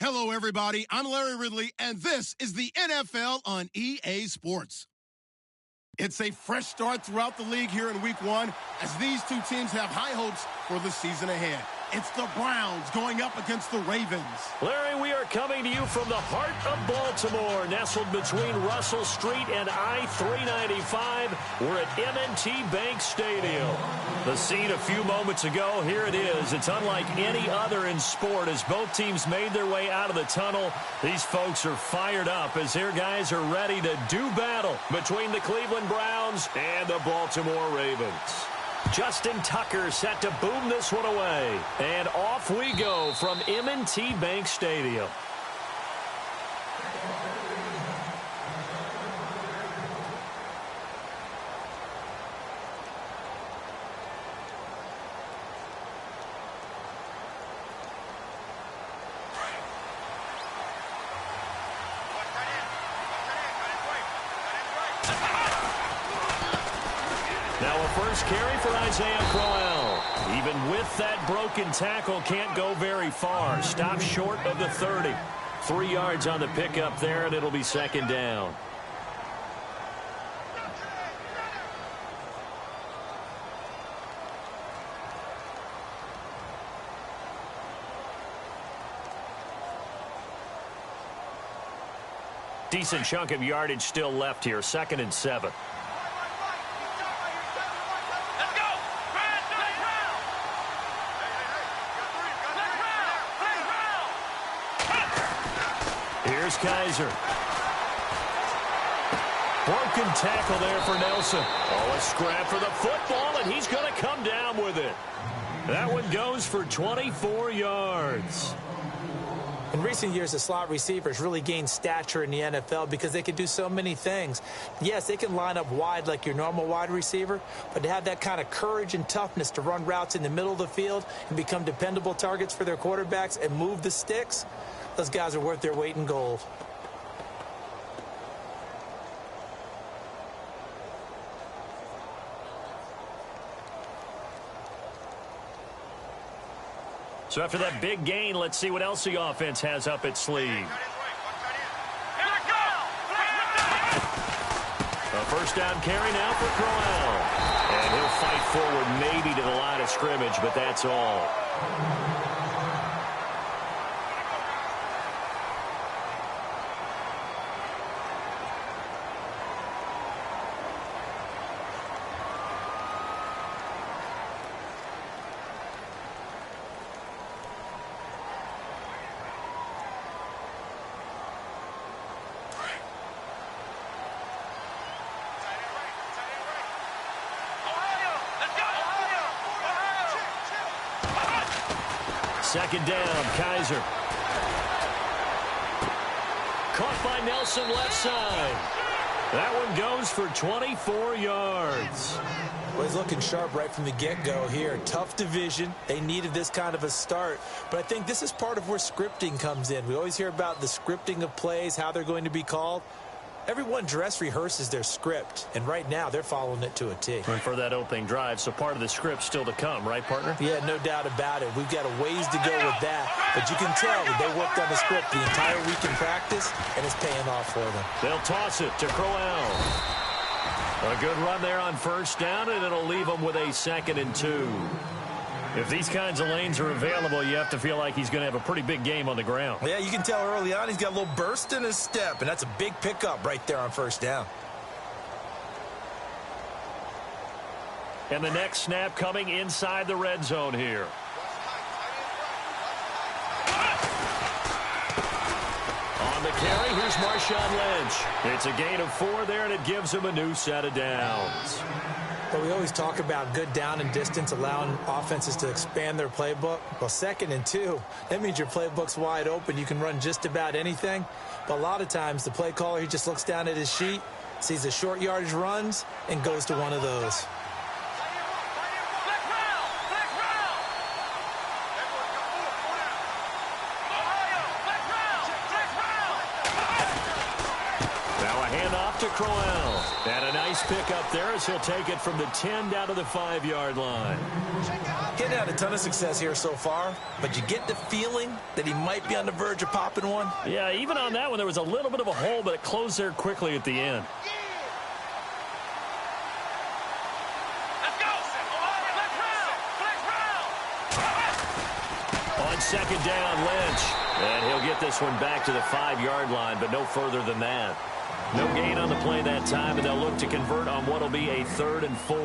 Hello, everybody. I'm Larry Ridley, and this is the NFL on EA Sports. It's a fresh start throughout the league here in Week 1 as these two teams have high hopes for the season ahead. It's the Browns going up against the Ravens. Larry, we are coming to you from the heart of Baltimore, nestled between Russell Street and I-395. We're at M&T Bank Stadium. The scene a few moments ago, here it is. It's unlike any other in sport as both teams made their way out of the tunnel. These folks are fired up as their guys are ready to do battle between the Cleveland Browns and the Baltimore Ravens. Justin Tucker set to boom this one away. And off we go from M&T Bank Stadium. Now a first carry for Isaiah Crowell. Even with that broken tackle, can't go very far. Stops short of the 30. 3 yards on the pickup there, and it'll be second down. Decent chunk of yardage still left here. 2nd and 7. Here's Kaiser. Broken tackle there for Nelson. Oh, a scrap for the football, and he's going to come down with it. That one goes for 24 yards. In recent years, the slot receivers really gained stature in the NFL because they can do so many things. Yes, they can line up wide like your normal wide receiver, but to have that kind of courage and toughness to run routes in the middle of the field and become dependable targets for their quarterbacks and move the sticks, those guys are worth their weight in gold. So after that big gain, let's see what else the offense has up its sleeve. A first down carry now for Crowell. And he'll fight forward maybe to the line of scrimmage, but that's all. Second down, Kaiser. Caught by Nelson left side. That one goes for 24 yards. Well, he's looking sharp right from the get-go here. Tough division. They needed this kind of a start. But I think this is part of where scripting comes in. We always hear about the scripting of plays, how they're going to be called. Everyone dress rehearses their script, and right now they're following it to a T. And for that opening drive, so part of the script still to come, right, partner? Yeah, no doubt about it. We've got a ways to go with that, but you can tell that they worked on the script the entire week in practice, and it's paying off for them. They'll toss it to Crowell. A good run there on first down, and it'll leave them with a 2nd and 2. If these kinds of lanes are available, you have to feel like he's going to have a pretty big game on the ground. Yeah, you can tell early on he's got a little burst in his step, and that's a big pickup right there on first down. And the next snap coming inside the red zone here. On the carry, here's Marshawn Lynch. It's a gain of 4 there, and it gives him a new set of downs. But we always talk about good down and distance, allowing offenses to expand their playbook. Well, 2nd and 2, that means your playbook's wide open. You can run just about anything. But a lot of times, the play caller, he just looks down at his sheet, sees the short yardage runs, and goes to one of those. to Crowell. And a nice pick up there as he'll take it from the 10 down to the 5-yard line. He hadn't had a ton of success here so far, but you get the feeling that he might be on the verge of popping one. Yeah, even on that one, there was a little bit of a hole, but it closed there quickly at the end. On second down, Lynch. And he'll get this one back to the 5-yard line, but no further than that. No gain on the play that time, and they'll look to convert on what will be a 3rd and 4.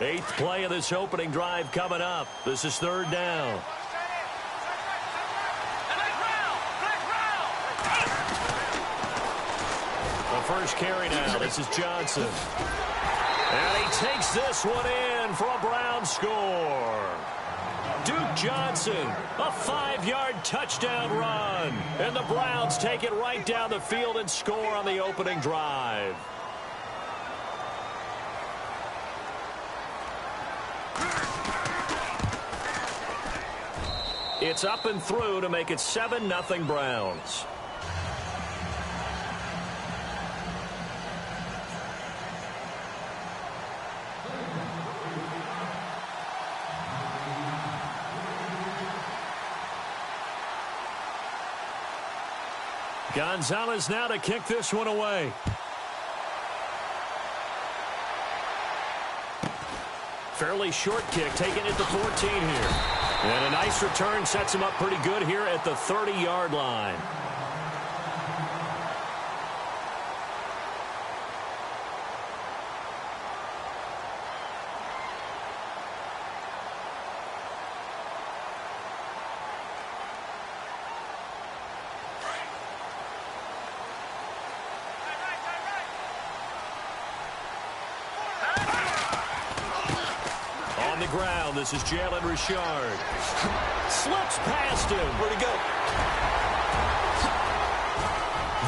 Eighth play of this opening drive coming up. This is 3rd down. The first carry now. This is Johnson. And he takes this one in for a Brown score. Duke Johnson, a 5-yard touchdown run. And the Browns take it right down the field and score on the opening drive. It's up and through to make it 7-0 Browns. Gonzalez now to kick this one away. Fairly short kick, taking it to 14 here. And a nice return sets him up pretty good here at the 30-yard line. Ground. This is Jalen Richard. Slips past him. Where'd he go?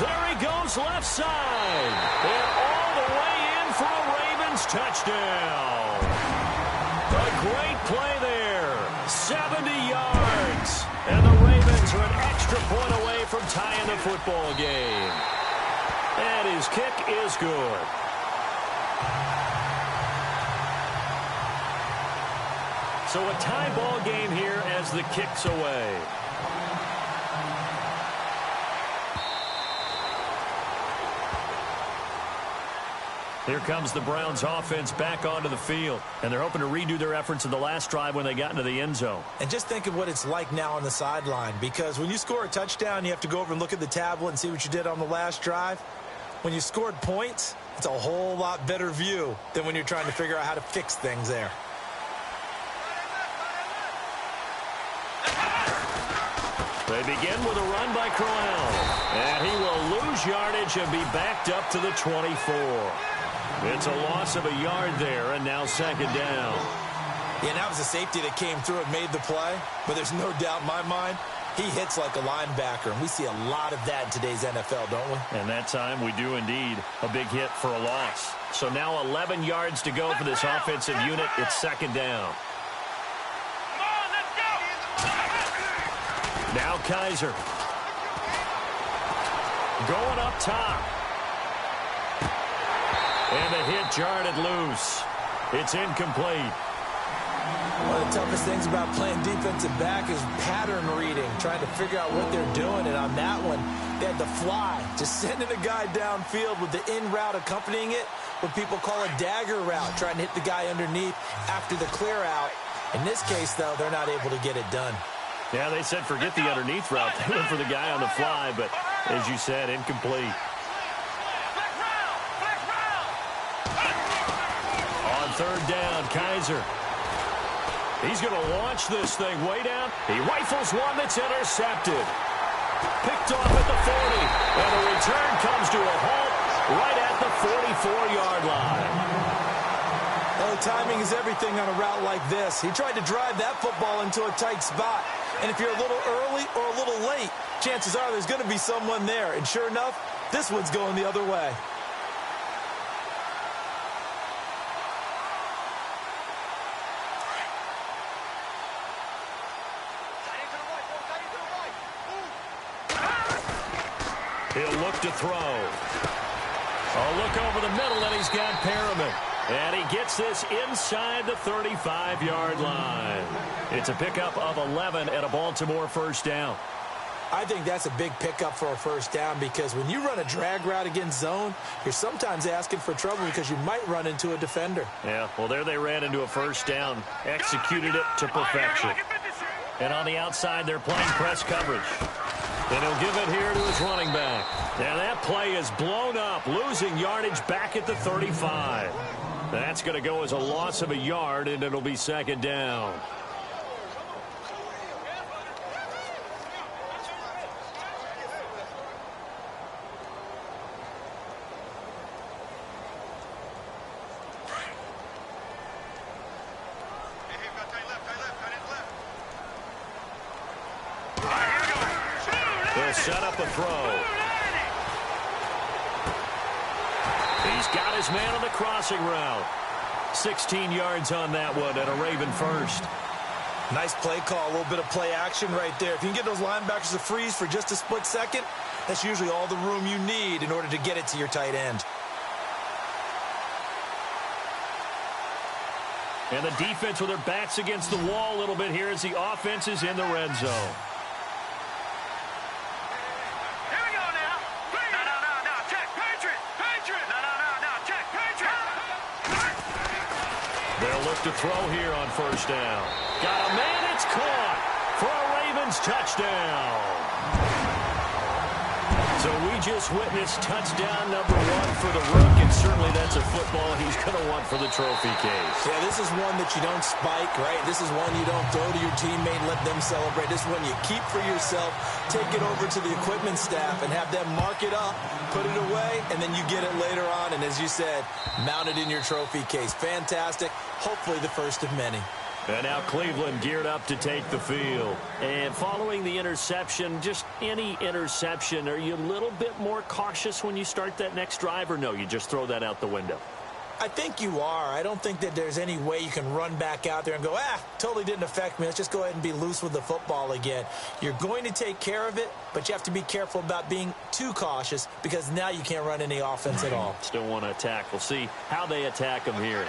There he goes left side. And all the way in for a Ravens touchdown. A great play there. 70 yards. And the Ravens are an extra point away from tying the football game. And his kick is good. So a tie ball game here as the kick's away. Here comes the Browns offense back onto the field. And they're hoping to redo their efforts in the last drive when they got into the end zone. And just think of what it's like now on the sideline. Because when you score a touchdown, you have to go over and look at the tablet and see what you did on the last drive. When you scored points, it's a whole lot better view than when you're trying to figure out how to fix things there. They begin with a run by Crowell. And he will lose yardage and be backed up to the 24. It's a loss of a yard there, and now second down. Yeah, that was a safety that came through and made the play. But there's no doubt in my mind, he hits like a linebacker. And we see a lot of that in today's NFL, don't we? And that time we do indeed. A big hit for a loss. So now 11 yards to go for this offensive unit. It's second down. Now Kaiser. Going up top. And the hit jarred it loose. It's incomplete. One of the toughest things about playing defensive back is pattern reading, trying to figure out what they're doing. And on that one, they had the fly, just sending a guy downfield with the in route accompanying it, what people call a dagger route, trying to hit the guy underneath after the clear out. In this case, though, they're not able to get it done. Yeah, they said forget the underneath route. They went for the guy on the fly, but as you said, incomplete. On third down, Kaiser. He's going to launch this thing way down. He rifles one that's intercepted. Picked off at the 40. And the return comes to a halt right at the 44-yard line. Well, timing is everything on a route like this. He tried to drive that football into a tight spot. And if you're a little early or a little late, chances are there's going to be someone there. And sure enough, this one's going the other way. He'll look to throw. A look over the middle, and he's got Perriman. And he gets this inside the 35-yard line. It's a pickup of 11 and a Baltimore first down. I think that's a big pickup for a first down because when you run a drag route against zone, you're sometimes asking for trouble because you might run into a defender. Yeah, well, there they ran into a first down, executed it to perfection. And on the outside, they're playing press coverage. And he'll give it here to his running back. And that play is blown up, losing yardage back at the 35. That's going to go as a loss of a yard, and it'll be second down. They'll set up a throw. He's got his man on the crossing route. 16 yards on that one and a Raven first. Nice play call, a little bit of play action right there. If you can get those linebackers to freeze for just a split second, that's usually all the room you need in order to get it to your tight end. And the defense with their backs against the wall a little bit here as the offense is in the red zone. They'll look to throw here on first down. Got a man, it's caught for a Ravens touchdown. So we just witnessed touchdown number 1 for the Rook, and certainly that's a football he's going to want for the trophy case. Yeah, this is one that you don't spike, right? This is one you don't throw to your teammate and let them celebrate. This is one you keep for yourself, take it over to the equipment staff and have them mark it up, put it away, and then you get it later on. And as you said, mount it in your trophy case. Fantastic. Hopefully the first of many. And now Cleveland geared up to take the field. And following the interception, just any interception, are you a little bit more cautious when you start that next drive, or no, you just throw that out the window? I think you are. I don't think that there's any way you can run back out there and go, totally didn't affect me. Let's just go ahead and be loose with the football again. You're going to take care of it, but you have to be careful about being too cautious because now you can't run any offense at all. Still want to attack. We'll see how they attack them here.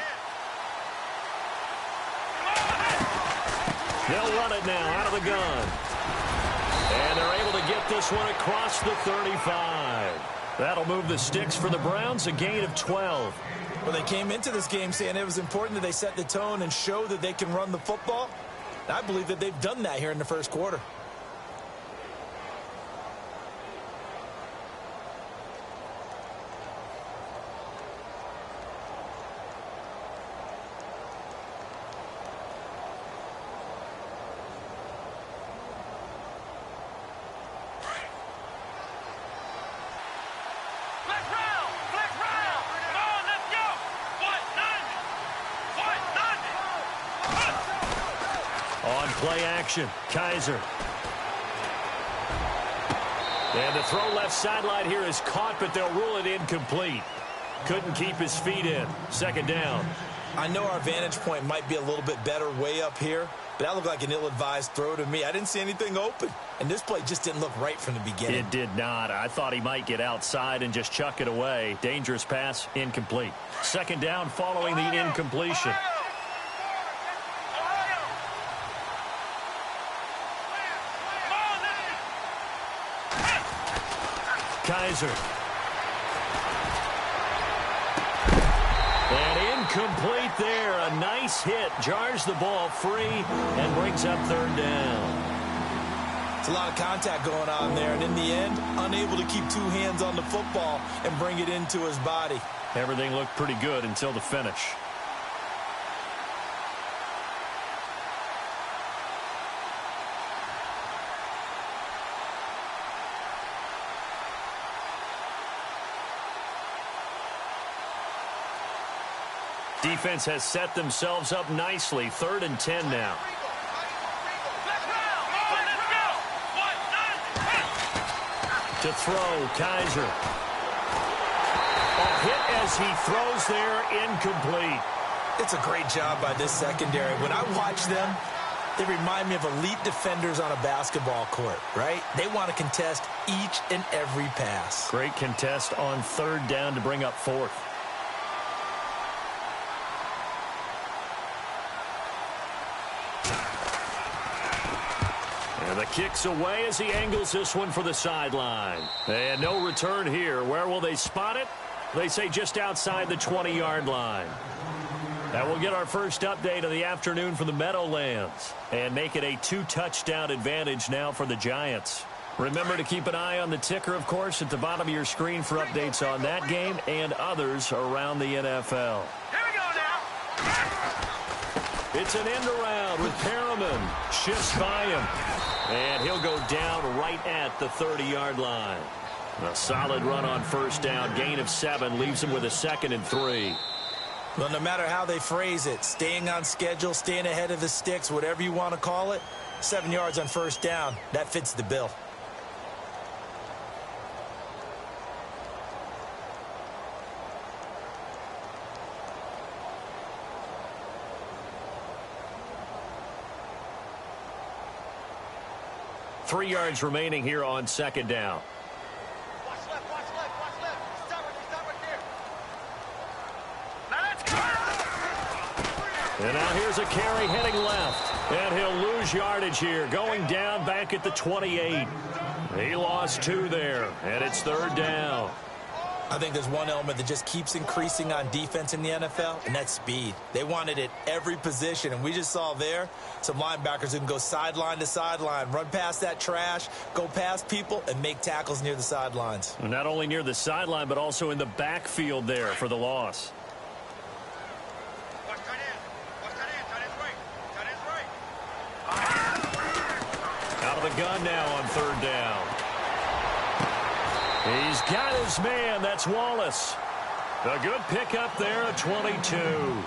They'll run it now out of the gun. And they're able to get this one across the 35. That'll move the sticks for the Browns, a gain of 12. Well, they came into this game saying it was important that they set the tone and show that they can run the football. And I believe that they've done that here in the first quarter. On play action, Kaiser. And the throw left sideline here is caught, but they'll rule it incomplete. Couldn't keep his feet in. Second down. I know our vantage point might be a little bit better way up here, but that looked like an ill-advised throw to me. I didn't see anything open, and this play just didn't look right from the beginning. It did not. I thought he might get outside and just chuck it away. Dangerous pass, incomplete. Second down following the incompletion. Kaiser. And incomplete there. A nice hit. Jars the ball free and brings up third down. It's a lot of contact going on there, and in the end, unable to keep two hands on the football and bring it into his body. Everything looked pretty good until the finish. Defense has set themselves up nicely. 3rd and 10 now. To throw, Kaiser. A hit as he throws there, incomplete. It's a great job by this secondary. When I watch them, They remind me of elite defenders on a basketball court, right? They want to contest each and every pass. Great contest on third down to bring up fourth. And the kick's away as he angles this one for the sideline. And no return here. Where will they spot it? They say just outside the 20-yard line. That will get our first update of the afternoon from the Meadowlands and make it a 2-touchdown advantage now for the Giants. Remember to keep an eye on the ticker, of course, at the bottom of your screen for updates on that game and others around the NFL. Here we go now. It's an end around with Perriman. Shifts by him. And he'll go down right at the 30-yard line. A solid run on first down. Gain of 7 leaves him with a 2nd and 3. Well, no matter how they phrase it, staying on schedule, staying ahead of the sticks, whatever you want to call it, 7 yards on first down, that fits the bill. Three yards remaining here on second down. Watch left, watch left, watch left. Stop right there. Now let's go. And now here's a carry heading left. And he'll lose yardage here. Going down back at the 28. He lost 2 there. And it's third down. I think there's one element that just keeps increasing on defense in the NFL, and that's speed. They want it at every position, and we just saw there some linebackers who can go sideline to sideline, run past that trash, go past people, and make tackles near the sidelines. Not only near the sideline, but also in the backfield there for the loss. Watch tight end. Watch tight end. Tight end's right. Tight end's right. Out of the gun now on third down. He's got his man. That's Wallace. A good pickup there at 22. Green,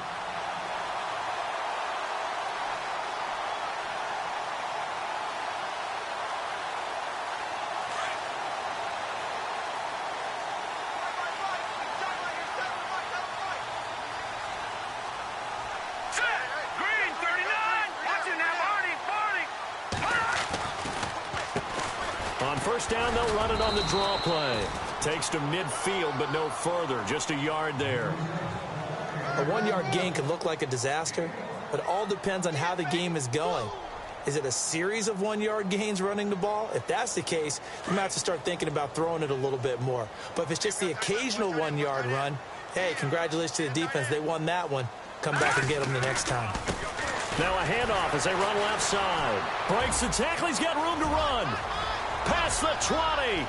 39. Watch it now, Barney. On first down, they'll run it on the draw play. Takes to midfield, but no further. Just a yard there. A 1-yard gain can look like a disaster, but it all depends on how the game is going. Is it a series of 1-yard gains running the ball? If that's the case, you might have to start thinking about throwing it a little bit more. But if it's just the occasional 1-yard run, hey, congratulations to the defense. They won that one. Come back and get them the next time. Now a handoff as they run left side. Breaks the tackle. He's got room to run. Past the 20.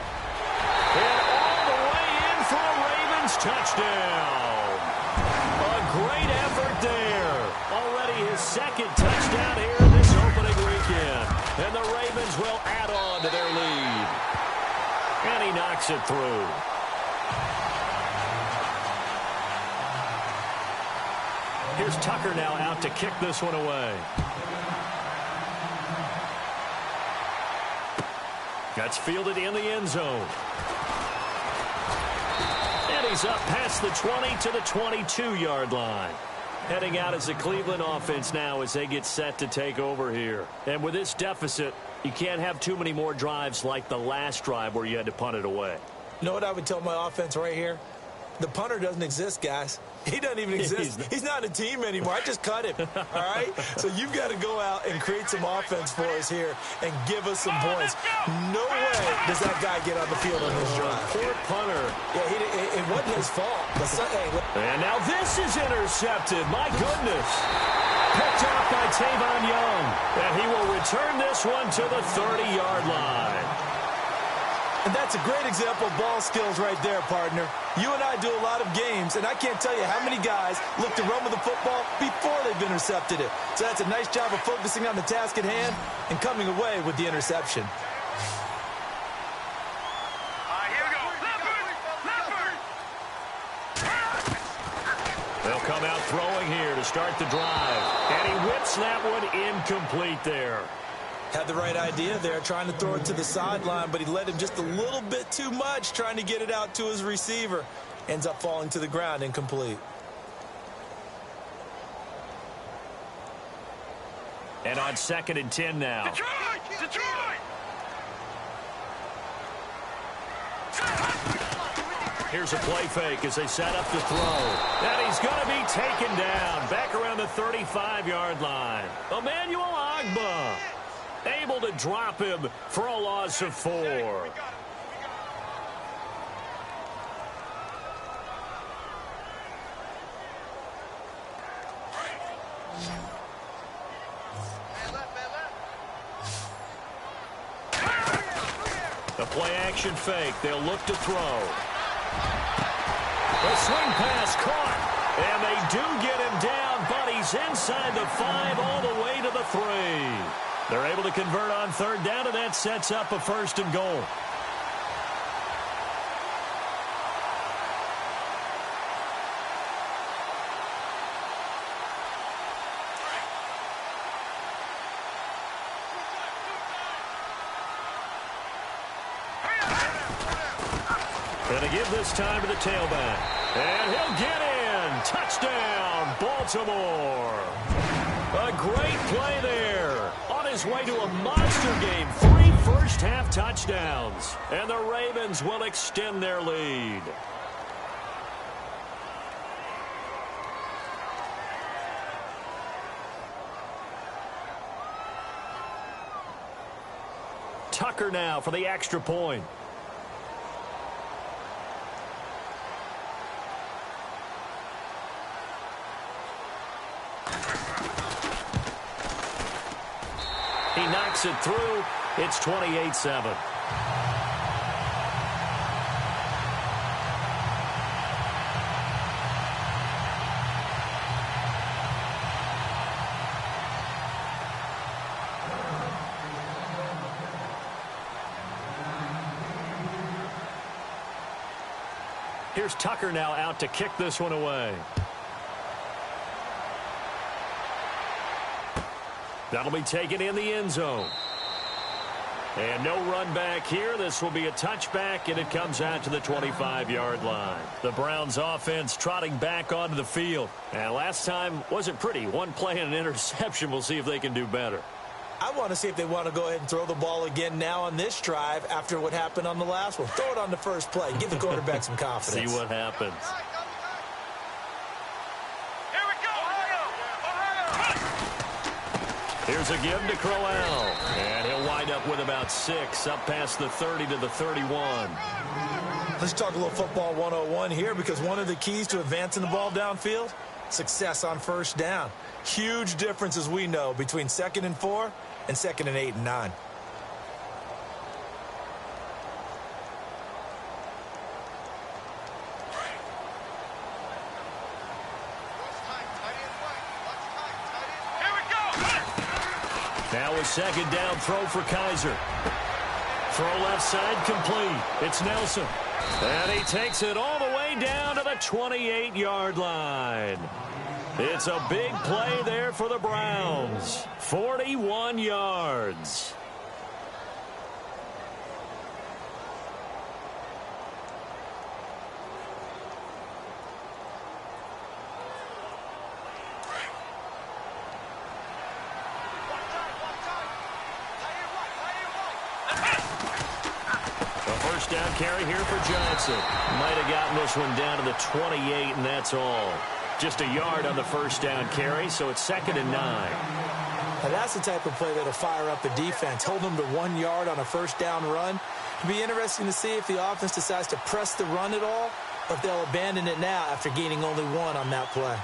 And all the way in for a Ravens touchdown. A great effort there. Already his 2nd touchdown here this opening weekend. And the Ravens will add on to their lead. And he knocks it through. Here's Tucker now out to kick this one away. That's fielded in the end zone. And he's up past the 20 to the 22-yard line. Heading out as the Cleveland offense now as they get set to take over here. And with this deficit, you can't have too many more drives like the last drive where you had to punt it away. You know what I would tell my offense right here? The punter doesn't exist, guys. He doesn't even exist. He's not a team anymore. I just cut him, all right? So you've got to go out and create some offense for us here and give us some points. No way does that guy get on the field on this drive. Poor punter. Yeah, it wasn't his fault. And now this is intercepted. My goodness. Picked off by Tavon Young. And he will return this one to the 30-yard line. And that's a great example of ball skills right there, partner. You and I do a lot of games, and I can't tell you how many guys look to run with the football before they've intercepted it. So that's a nice job of focusing on the task at hand and coming away with the interception. Here we go. Leopard. They'll come out throwing here to start the drive. And he whips that one incomplete there. Had the right idea there, trying to throw it to the sideline, but he led him just a little bit too much, trying to get it out to his receiver. Ends up falling to the ground, incomplete. And on 2nd and 10 now. Detroit! Detroit! Here's a play fake as they set up the throw. And he's going to be taken down back around the 35-yard line. Emmanuel Ogbah able to drop him for a loss of 4. The play-action fake. They'll look to throw. The swing pass caught. And they do get him down, but he's inside the 5 all the way to the 3. They're able to convert on 3rd down, and that sets up a 1st and goal. Going to give this time to the tailback. And he'll get in. Touchdown, Baltimore. A great play there. On his way to a monster game. 3 first-half touchdowns. And the Ravens will extend their lead. Tucker now for the extra point. He knocks it through. It's 28-7. Here's Tucker now out to kick this one away. That'll be taken in the end zone. And no run back here. This will be a touchback, and it comes out to the 25-yard line. The Browns offense trotting back onto the field. And last time wasn't pretty. One play and an interception. We'll see if they can do better. I want to see if they want to go ahead and throw the ball again now on this drive after what happened on the last one. Throw it on the first play. Give the quarterback some confidence. See what happens. Here we go, Ohio! Here's a give to Crowell. And he'll wind up with about 6 up past the 30 to the 31. Let's talk a little football 101 here, because one of the keys to advancing the ball downfield, success on 1st down. Huge difference, as we know, between 2nd and 4 and 2nd and 8 and 9. Now a 2nd down throw for Kaiser. Throw left side complete. It's Nelson. And he takes it all the way down to the 28-yard line. It's a big play there for the Browns. 41 yards. Down carry here for Johnson. Might have gotten this one down to the 28, and that's all. Just a yard on the 1st down carry, so it's 2nd and 9. Now that's the type of play that'll fire up a defense. Hold them to 1 yard on a 1st down run. It'll be interesting to see if the offense decides to press the run at all, or if they'll abandon it now after gaining only 1 on that play.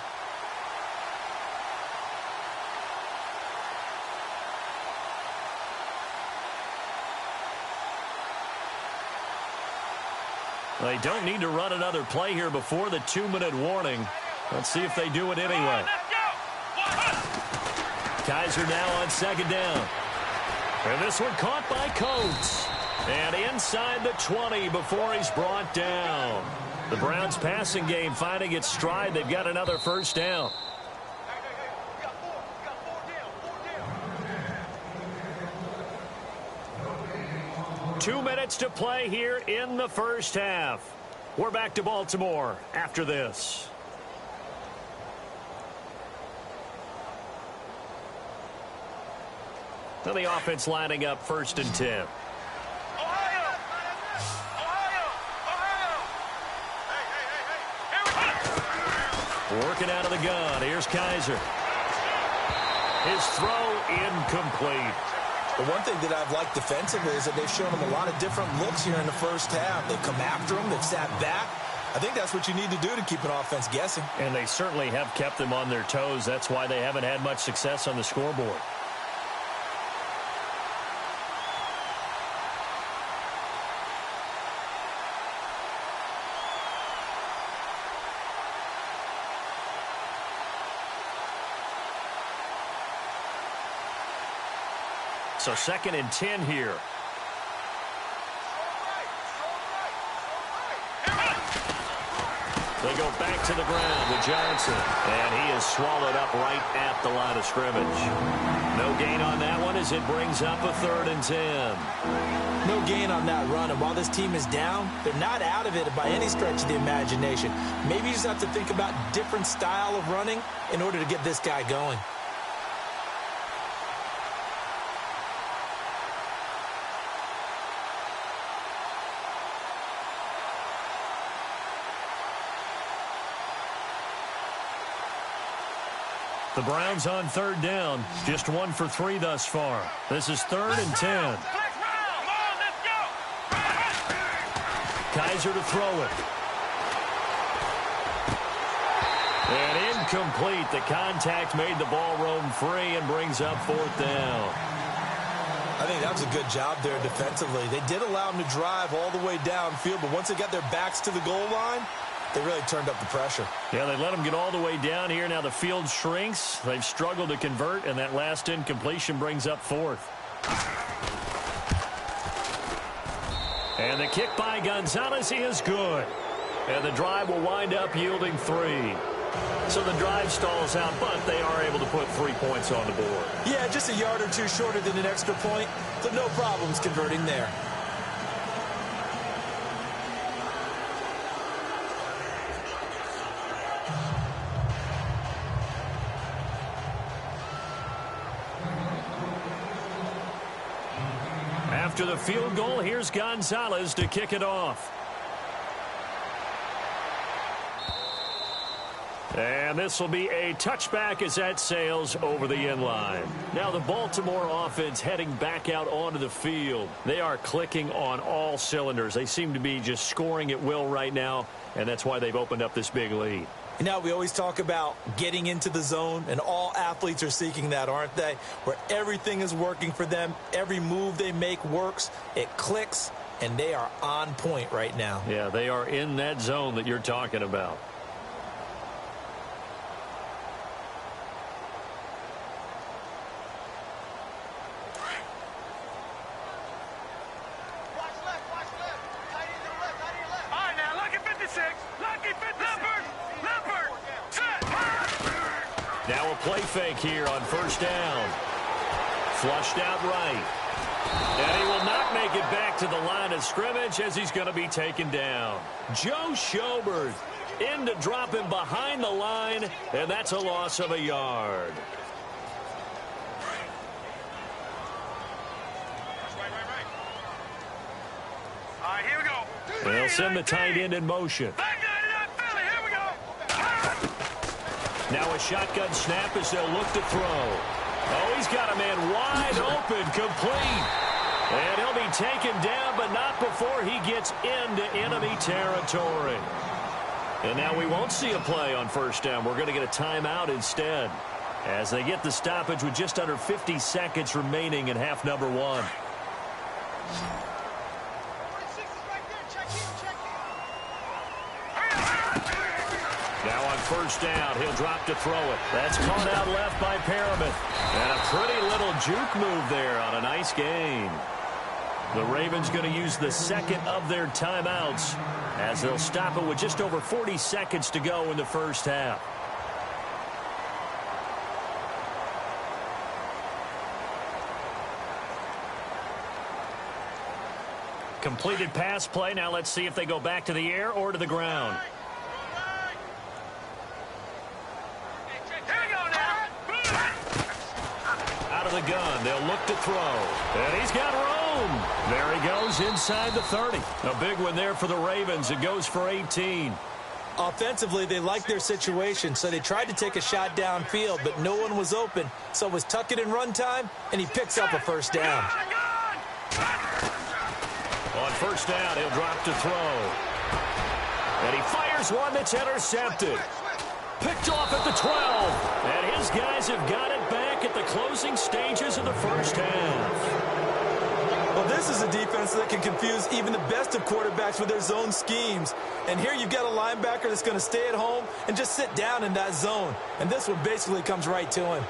They don't need to run another play here before the 2-minute warning. Let's see if they do it anyway. Kaiser now on 2nd down. And this one caught by Coates. And inside the 20 before he's brought down. The Browns passing game finding its stride. They've got another 1st down. 2 minutes to play here in the 1st half. We're back to Baltimore after this. So the offense lining up 1st and 10. Ohio! Ohio! Ohio! Hey! Here we go! Working out of the gun. Here's Kaiser. His throw incomplete. The one thing that I've liked defensively is that they've shown them a lot of different looks here in the first half. They've come after them. They've sat back. I think that's what you need to do to keep an offense guessing. And they certainly have kept them on their toes. That's why they haven't had much success on the scoreboard. So 2nd and 10 here. They go back to the ground with Johnson. And he is swallowed up right at the line of scrimmage. No gain on that one as it brings up a 3rd and 10. No gain on that run. And while this team is down, they're not out of it by any stretch of the imagination. Maybe you just have to think about different style of running in order to get this guy going. The Browns on 3rd down. Just 1 for 3 thus far. This is 3rd and 10. Come on, let's go! Kaiser to throw it. And incomplete. The contact made the ball roam free and brings up 4th down. I think that was a good job there defensively. They did allow them to drive all the way downfield, but once they got their backs to the goal line, they really turned up the pressure. Yeah, they let them get all the way down here. Now the field shrinks. They've struggled to convert, and that last incompletion brings up 4th. And the kick by Gonzalez is good. And the drive will wind up yielding 3. So the drive stalls out, but they are able to put 3 points on the board. Yeah, just a yard or two shorter than an extra point, so no problems converting there. After the field goal, here's Gonzalez to kick it off. And this will be a touchback as that sails over the end line. Now the Baltimore offense heading back out onto the field. They are clicking on all cylinders. They seem to be just scoring at will right now, and that's why they've opened up this big lead. You know, we always talk about getting into the zone, and all athletes are seeking that, aren't they? Where everything is working for them, every move they make works, it clicks, and they are on point right now. Yeah, they are in that zone that you're talking about. Now a play fake here on 1st down. Flushed out right. And he will not make it back to the line of scrimmage as he's going to be taken down. Joe Schobert in to drop him behind the line, and that's a loss of a yard. All right, here we go. They'll send the tight end in motion. Now a shotgun snap as they'll look to throw. Oh, he's got a man wide open, complete. And he'll be taken down, but not before he gets into enemy territory. And now we won't see a play on 1st down. We're going to get a timeout instead as they get the stoppage with just under 50 seconds remaining in half number 1. Now on 1st down, he'll drop to throw it. That's caught out left by Perriman. And a pretty little juke move there on a nice gain. The Ravens going to use the 2nd of their timeouts as they'll stop it with just over 40 seconds to go in the 1st half. Completed pass play. Now let's see if they go back to the air or to the ground. Out of the gun. They'll look to throw. And he's got room. There he goes inside the 30. A big one there for the Ravens. It goes for 18. Offensively, they liked their situation, so they tried to take a shot downfield, but no one was open. So it was tuck it in run time, and he picks up a first down. On first down, he'll drop to throw. And he fires one that's intercepted. Picked off at the 12. And his guys have got it back at the closing stages of the first half. Well, this is a defense that can confuse even the best of quarterbacks with their zone schemes. And here you've got a linebacker that's going to stay at home and just sit down in that zone. And this one basically comes right to him.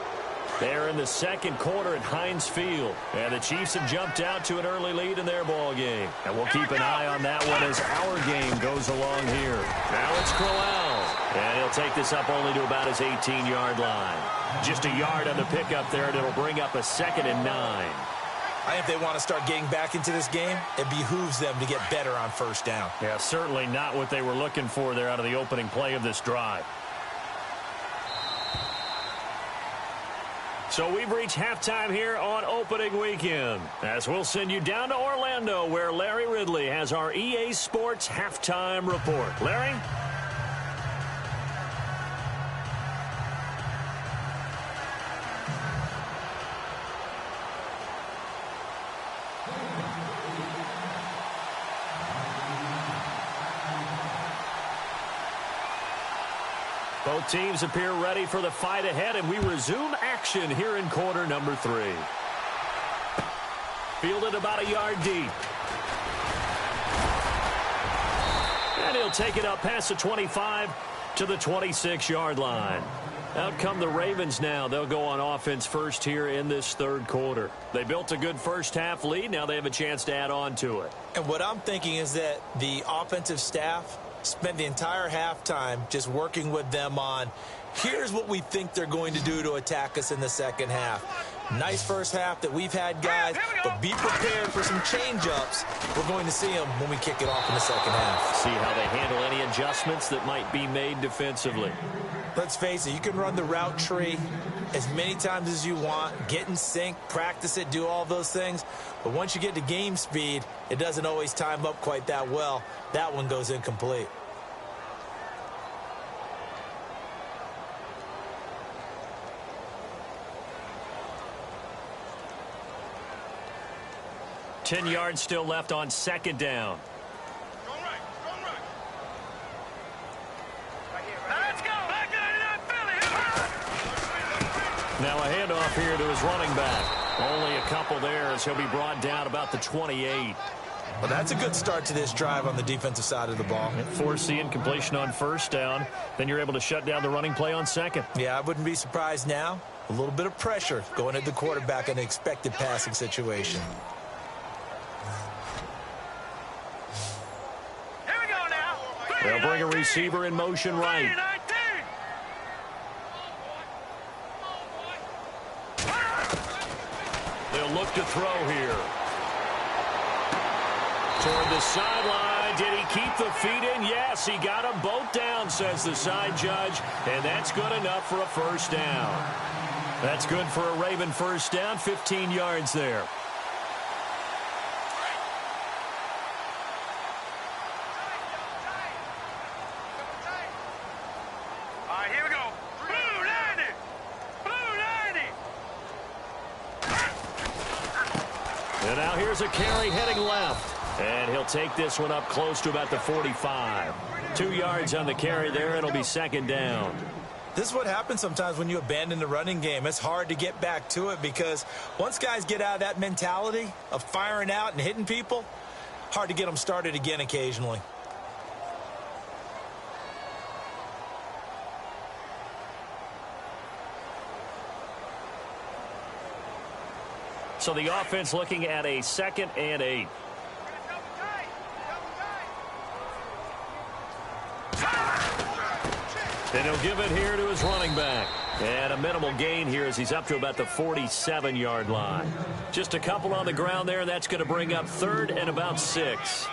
They're in the second quarter at Heinz Field. And the Chiefs have jumped out to an early lead in their ball game. And we'll keep an eye on that one as our game goes along here. Now it's Crowell. And he'll take this up only to about his 18-yard line. Just a yard on the pickup there, and it'll bring up a 2nd and 9. I think if they want to start getting back into this game, it behooves them to get better on first down. Yeah, certainly not what they were looking for there out of the opening play of this drive. So we've reached halftime here on opening weekend, as we'll send you down to Orlando, where Larry Ridley has our EA Sports halftime report. Larry? Both teams appear ready for the fight ahead, and we resume action here in quarter number 3. Fielded about a yard deep. And he'll take it up past the 25 to the 26-yard line. Out come the Ravens now. They'll go on offense first here in this third quarter. They built a good first-half lead. Now they have a chance to add on to it. And what I'm thinking is that the offensive staff spent the entire halftime just working with them on, here's what we think they're going to do to attack us in the second half. Nice first half that we've had, guys, but be prepared for some change-ups. We're going to see them when we kick it off in the second half. See how they handle any adjustments that might be made defensively. Let's face it, you can run the route tree as many times as you want, get in sync, practice it, do all those things. But once you get to game speed, it doesn't always time up quite that well. That one goes incomplete. Ten yards still left on second down. Now a handoff here to his running back. Only a couple there as he'll be brought down about the 28. Well, that's a good start to this drive on the defensive side of the ball. Force the incompletion on first down. Then you're able to shut down the running play on second. Yeah, I wouldn't be surprised now. A little bit of pressure going at the quarterback in an expected passing situation. Here we go now. They'll bring a receiver in motion right. They'll look to throw here. Toward the sideline. Did he keep the feet in? Yes, he got them both down, says the side judge. And that's good enough for a first down. That's good for a Raven first down. 15 yards there. All right, here we go. Blue 90. Blue 90. And now here's a carry heading left. And he'll take this one up close to about the 45. 2 yards on the carry there. It'll be second down. This is what happens sometimes when you abandon the running game. It's hard to get back to it because once guys get out of that mentality of firing out and hitting people, hard to get them started again occasionally. So the offense looking at a 2nd and 8. And he'll give it here to his running back. And a minimal gain here as he's up to about the 47-yard line. Just a couple on the ground there, and that's going to bring up 3rd and about 6.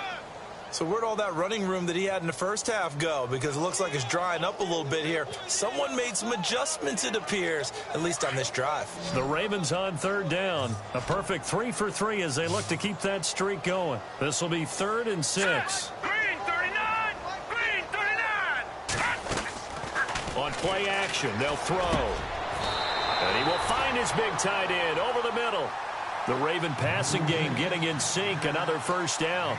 So where'd all that running room that he had in the first half go? Because it looks like it's drying up a little bit here. Someone made some adjustments, it appears, at least on this drive. The Ravens on third down. A perfect 3 for 3 as they look to keep that streak going. This will be 3rd and 6. Green 39! Green 39! On play action, they'll throw. And he will find his big tight end over the middle. The Raven passing game getting in sync. Another first down.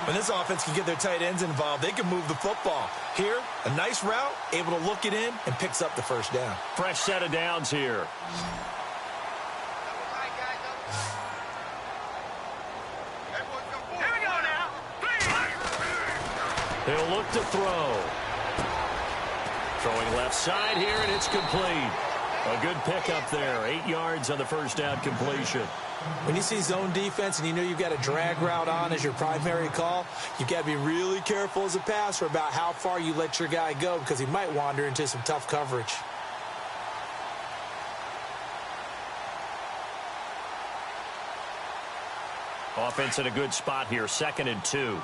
When this offense can get their tight ends involved, they can move the football. Here, a nice route, able to look it in, and picks up the first down. Fresh set of downs here. Here we go now. He'll look to throw. Throwing left side here, and it's complete. A good pickup there. 8 yards on the first down completion. When you see zone defense and you know you've got a drag route on as your primary call, you've got to be really careful as a passer about how far you let your guy go because he might wander into some tough coverage. Offense in a good spot here. 2nd and 2.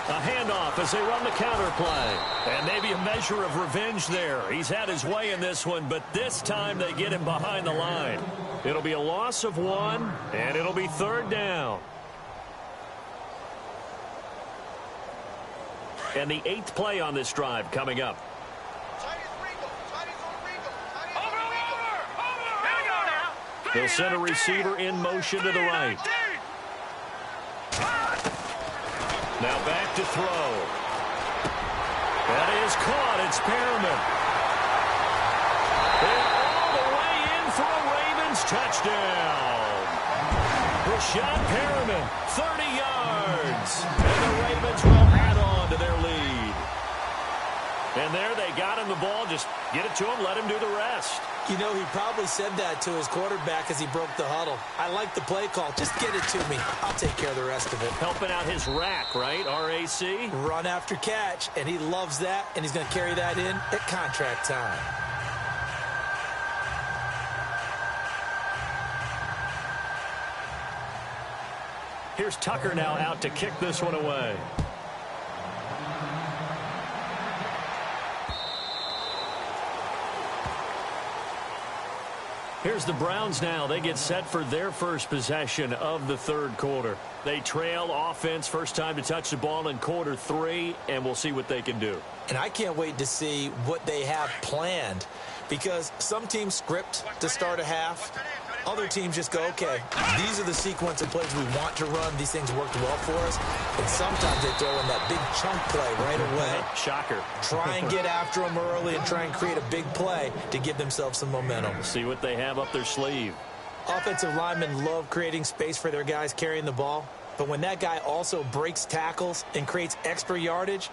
A handoff as they run the counter play. And maybe a measure of revenge there. He's had his way in this one, but this time they get him behind the line. It'll be a loss of 1, and it'll be 3rd down. And the 8th play on this drive coming up. They'll send a receiver in motion to the right. Now back to throw. That is caught. It's Perriman. And all the way in for a Ravens touchdown. Rashad Perriman, 30 yards. And the Ravens will add on to their lead. And there they got him the ball. Just get it to him, let him do the rest. You know, he probably said that to his quarterback as he broke the huddle. I like the play call. Just get it to me. I'll take care of the rest of it. Helping out his rack, right? RAC? Run after catch, and he loves that, and he's going to carry that in at contract time. Here's Tucker now out to kick this one away. Here's the Browns now. They get set for their first possession of the 3rd quarter. They trail offense, first time to touch the ball in quarter 3, and we'll see what they can do. And I can't wait to see what they have planned because some teams script to start a half. Other teams just go, okay, these are the sequence of plays we want to run. These things worked well for us. And sometimes they throw in that big chunk play right away. Shocker. Try and get after them early and try and create a big play to give themselves some momentum. See what they have up their sleeve. Offensive linemen love creating space for their guys carrying the ball. But when that guy also breaks tackles and creates extra yardage,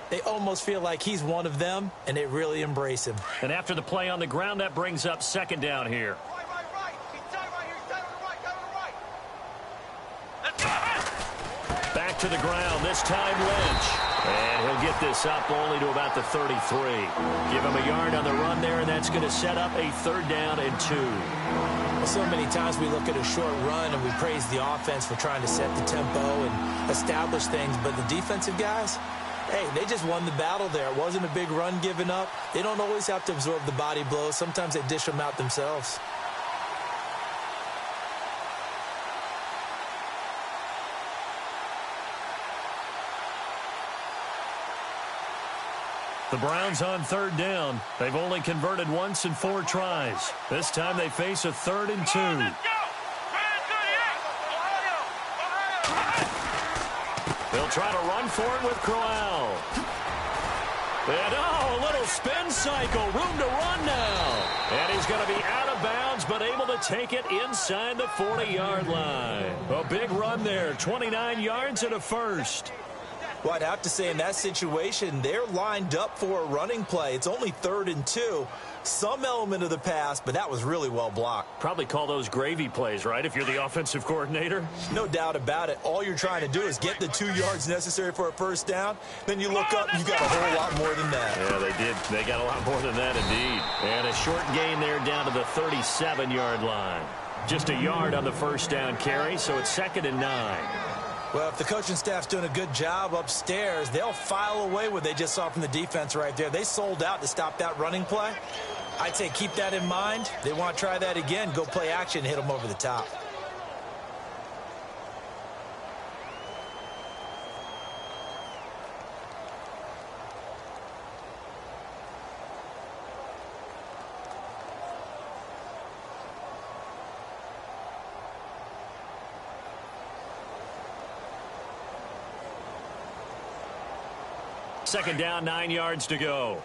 they almost feel like he's one of them, and they really embrace him. And after the play on the ground, that brings up 2nd down here. Back to the ground, this time Lynch. And he'll get this up only to about the 33. Give him a yard on the run there, and that's going to set up a 3rd down and 2. Well, so many times we look at a short run and we praise the offense for trying to set the tempo and establish things, but the defensive guys, hey, they just won the battle there. It wasn't a big run given up. They don't always have to absorb the body blows. Sometimes they dish them out themselves. The Browns on 3rd down. They've only converted once in 4 tries. This time they face a 3rd and 2. They'll try to run for it with Crowell. And, a little spin cycle. Room to run now. And he's going to be out of bounds, but able to take it inside the 40-yard line. A big run there. 29 yards and a first. Well, I'd have to say in that situation, they're lined up for a running play. It's only 3rd and 2. Some element of the pass, but that was really well blocked. Probably call those gravy plays, right, if you're the offensive coordinator? No doubt about it. All you're trying to do is get the 2 yards necessary for a first down. Then you look up, you got a whole lot more than that. Yeah, they did. They got a lot more than that, indeed. And a short gain there down to the 37-yard line. Just a yard on the first down carry, so it's 2nd and 9. Well, if the coaching staff's doing a good job upstairs, they'll file away what they just saw from the defense right there. They sold out to stop that running play. I'd say keep that in mind. They want to try that again, go play action, hit them over the top. Second down, 9 yards to go.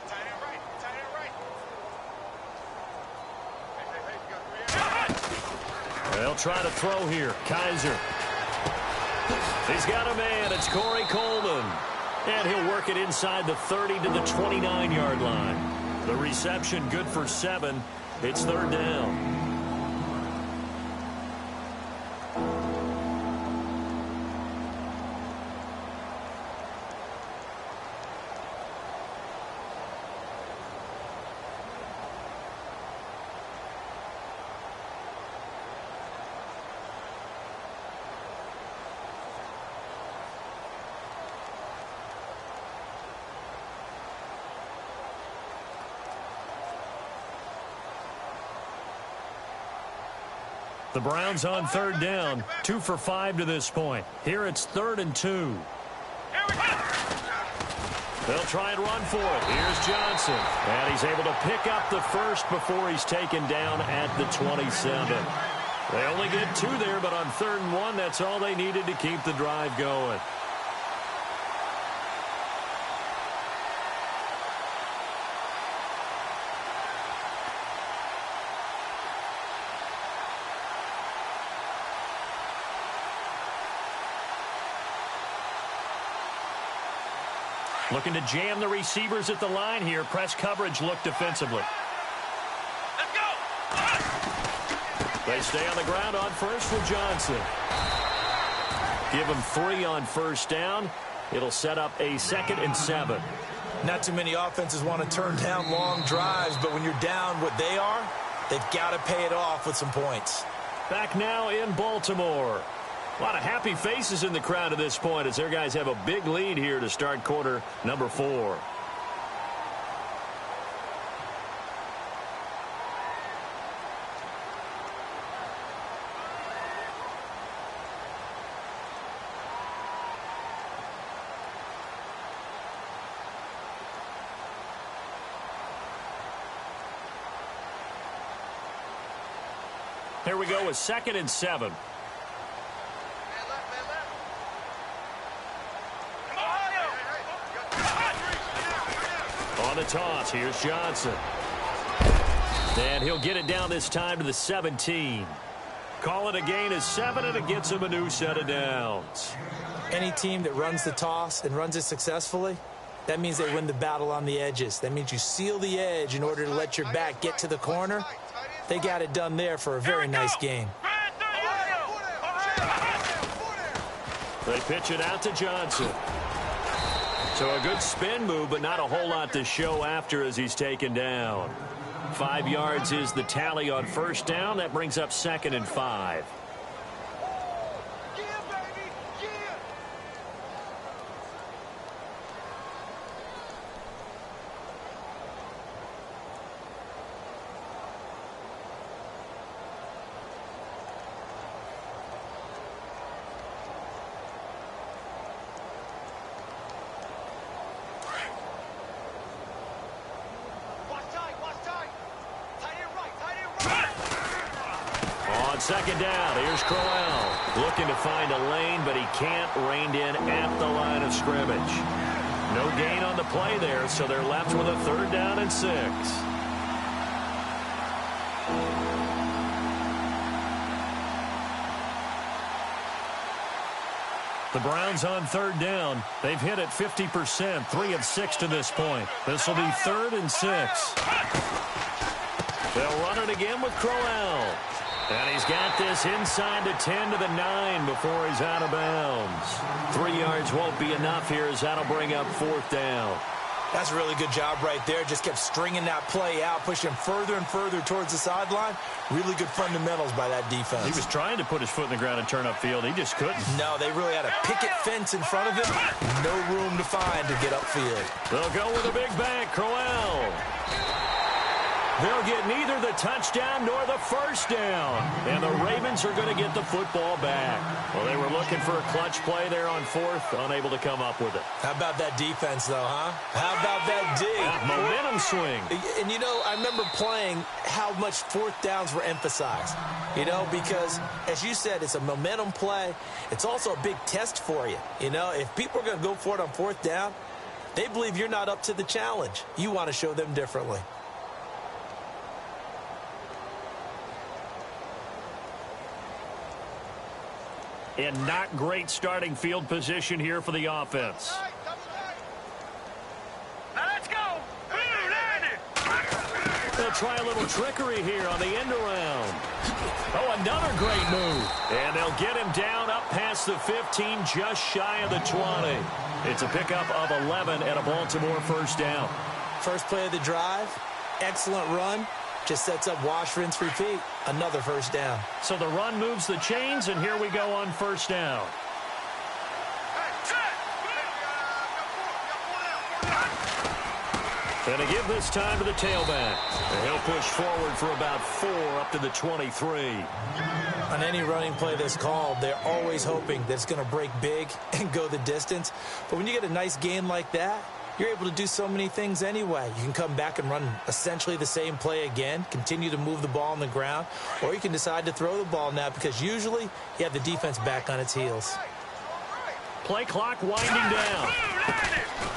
Tight end right. Tight end right. They'll try to throw here. Kaiser. He's got a man. It's Corey Coleman. And he'll work it inside the 30 to the 29-yard line. The reception good for 7. It's 3rd down. The Browns on 3rd down, 2 for 5 to this point. Here it's 3rd and 2. They'll try and run for it. Here's Johnson. And he's able to pick up the first before he's taken down at the 27. They only get 2 there, but on 3rd and 1, that's all they needed to keep the drive going. Looking to jam the receivers at the line here. Press coverage look defensively. Let's go! They stay on the ground on first with Johnson. Give them 3 on first down. It'll set up a 2nd and 7. Not too many offenses want to turn down long drives, but when you're down what they are, they've got to pay it off with some points. Back now in Baltimore. A lot of happy faces in the crowd at this point as their guys have a big lead here to start quarter number 4. Here we go with 2nd and 7. On the toss, here's Johnson. And he'll get it down this time to the 17. Call it a gain of 7, and it gets him a new set of downs. Any team that runs the toss and runs it successfully, that means they win the battle on the edges. That means you seal the edge in order to let your back get to the corner. They got it done there for a very nice game. They pitch it out to Johnson. So a good spin move, but not a whole lot to show after as he's taken down. 5 yards is the tally on first down. That brings up 2nd and 5. Second down, here's Crowell. Looking to find a lane, but he can't. Reined in at the line of scrimmage. No gain on the play there, so they're left with a 3rd down and 6. The Browns on third down. They've hit it 50%, 3 of 6 to this point. This will be 3rd and 6. They'll run it again with Crowell. And he's got this inside the 10 to the 9 before he's out of bounds. 3 yards won't be enough here as that'll bring up 4th down. That's a really good job right there. Just kept stringing that play out, pushing further and further towards the sideline. Really good fundamentals by that defense. He was trying to put his foot in the ground and turn upfield. He just couldn't. No, they really had a picket fence in front of him. No room to find to get upfield. They'll go with a big back, Crowell. They'll get neither the touchdown nor the first down. And the Ravens are going to get the football back. Well, they were looking for a clutch play there on 4th, unable to come up with it. How about that defense, though, huh? How about that D? Momentum swing. And, you know, I remember playing how much 4th downs were emphasized. You know, because, as you said, it's a momentum play. It's also a big test for you. You know, if people are going to go for it on 4th down, they believe you're not up to the challenge. You want to show them differently. And not great starting field position here for the offense. Now let's go. They'll try a little trickery here on the end around. Oh, another great move. And they'll get him down up past the 15, just shy of the 20. It's a pickup of 11 and a Baltimore first down. First play of the drive, excellent run. Just sets up wash, rinse, repeat. Another first down. So the run moves the chains, and here we go on first down. And to give this time to the tailback. And he'll push forward for about 4 up to the 23. On any running play that's called, they're always hoping that it's going to break big and go the distance. But when you get a nice gain like that, you're able to do so many things anyway. You can come back and run essentially the same play again, continue to move the ball on the ground, or you can decide to throw the ball now because usually you have the defense back on its heels. Play clock winding down.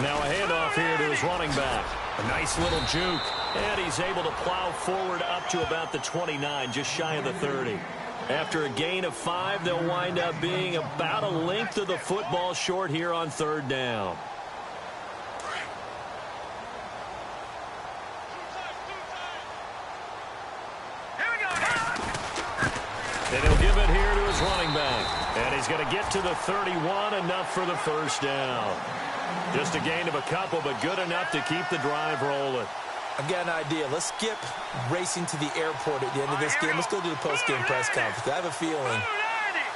Now a handoff here to his running back. A nice little juke. And he's able to plow forward up to about the 29, just shy of the 30. After a gain of 5, they'll wind up being about a length of the football short here on 3rd down. And he'll give it here to his running back. And he's going to get to the 31, enough for the first down. Just a gain of a couple, but good enough to keep the drive rolling. I've got an idea. Let's skip racing to the airport at the end of this game. Let's go to the post-game press conference. I have a feeling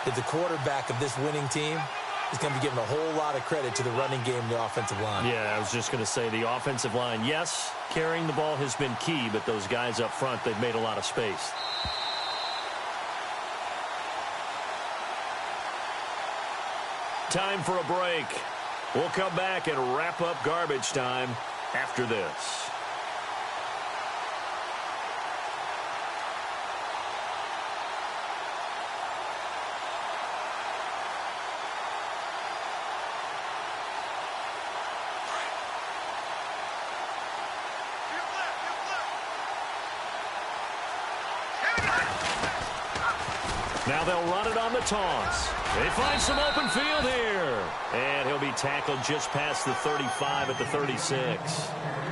that the quarterback of this winning team is going to be given a whole lot of credit to the running game and the offensive line. Yeah, I was just going to say the offensive line, yes, carrying the ball has been key, but those guys up front, they've made a lot of space. Time for a break. We'll come back and wrap up garbage time after this. Now they'll run it on the toss. They find some open field here. And he'll be tackled just past the 35 at the 36.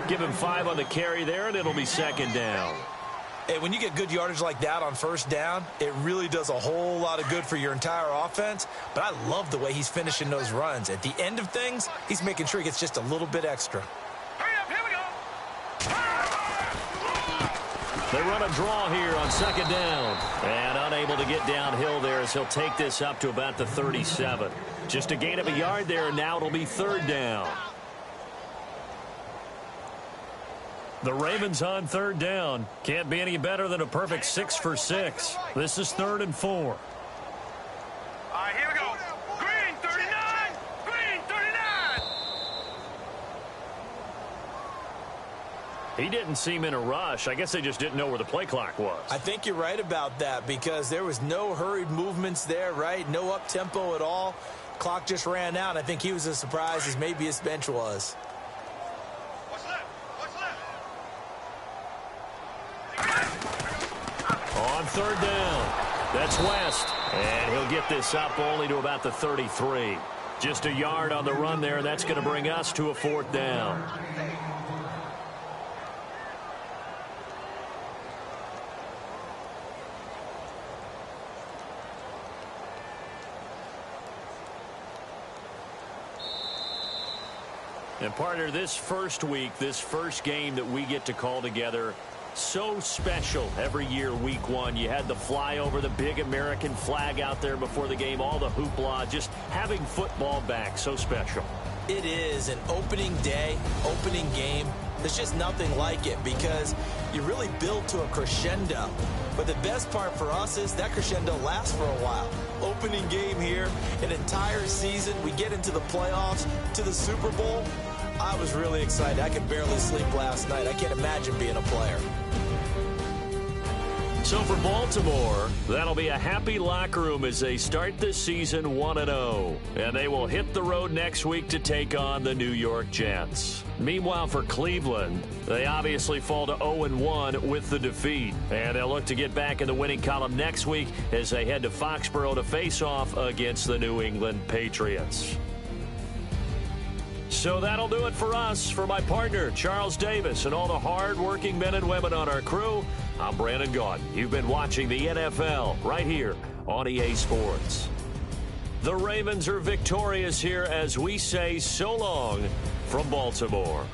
Give him 5 on the carry there, and it'll be 2nd down. Hey, when you get good yardage like that on first down, it really does a whole lot of good for your entire offense. But I love the way he's finishing those runs. At the end of things, he's making sure he gets just a little bit extra. They run a draw here on 2nd down. And unable to get downhill there as he'll take this up to about the 37. Just a gain of a yard there, and now it'll be 3rd down. The Ravens on 3rd down. Can't be any better than a perfect 6 for 6. This is 3rd and 4. All right, here we go. Green 39. Green 39. He didn't seem in a rush. I guess they just didn't know where the play clock was. I think you're right about that because there was no hurried movements there, right? No up-tempo at all. Clock just ran out. I think he was as surprised as maybe his bench was. What's left? What's left? On 3rd down, that's West. And he'll get this up only to about the 33. Just a yard on the run there, and that's going to bring us to a 4th down. And partner, this first week, this first game that we get to call together, so special every year, week 1. You had the flyover, the big American flag out there before the game, all the hoopla, just having football back, so special. It is an opening day, opening game. There's just nothing like it because you really build to a crescendo. But the best part for us is that crescendo lasts for a while. Opening game here, an entire season. We get into the playoffs, to the Super Bowl. I was really excited. I could barely sleep last night. I can't imagine being a player. So for Baltimore, that'll be a happy locker room as they start this season 1-0. And they will hit the road next week to take on the New York Jets. Meanwhile, for Cleveland, they obviously fall to 0-1 with the defeat. And they'll look to get back in the winning column next week as they head to Foxborough to face off against the New England Patriots. So that'll do it for us. For my partner, Charles Davis, and all the hard-working men and women on our crew, I'm Brandon Gaudin. You've been watching the NFL right here on EA Sports. The Ravens are victorious here as we say so long from Baltimore.